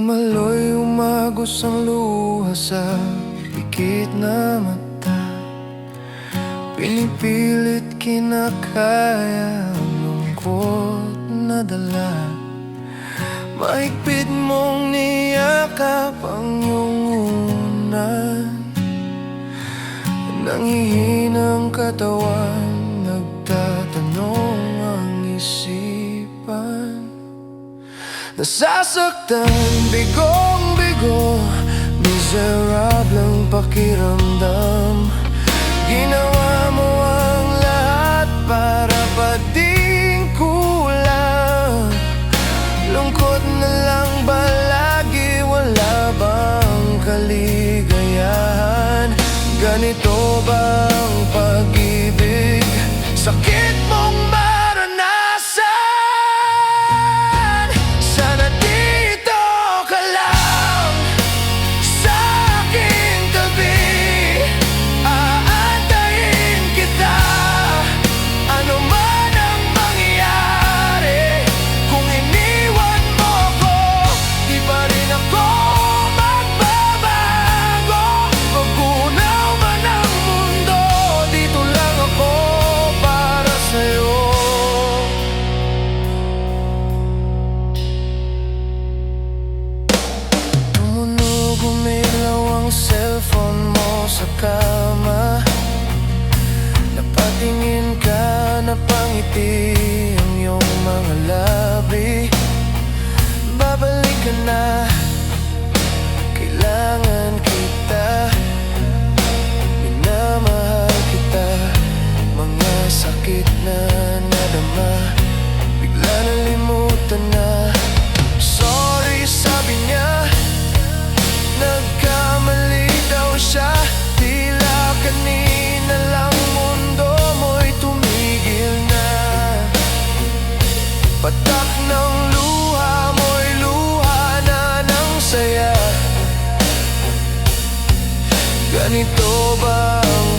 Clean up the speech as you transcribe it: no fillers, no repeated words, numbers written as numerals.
Dumaloy umagos ang luha sa pikit na mata. Pinipilit kinakaya ang lungkot na dala. Mahigpit mong niyakap ang iyong unan. Nangihinang katawan, nagtatanong ang isipan. Nasasaktan, bigong-bigo, miserableng pakiramdam. Ginawa mo ang lahat para pa ding kulang. Lungkot na lang ba lagi, wala bang kaligayahan? Ganito ba ang pag-ibig? Sakit mong maranasan. Sana dito ka lang sa aking tabi. Aantayin kita, ano man ang mangyari. Kung iniwan mo ko, di pa rin ako magbabago. Magunaw man ang mundo, dito lang ako para sa'yo. Tumunog, umilaw ang cellphone mo sa kama. Napatingin ka, napangiti ang iyong mga labi. Babalik ka na, kailangan kita. Minamahal kita, mga sakit na nadama, bigla nalimutan na. Sorry, sabi niya, nagkamali daw siya. Tila kanina lang mundo mo'y tumigil na. Patak ng luha mo'y luha na ng saya. Ganito ba ang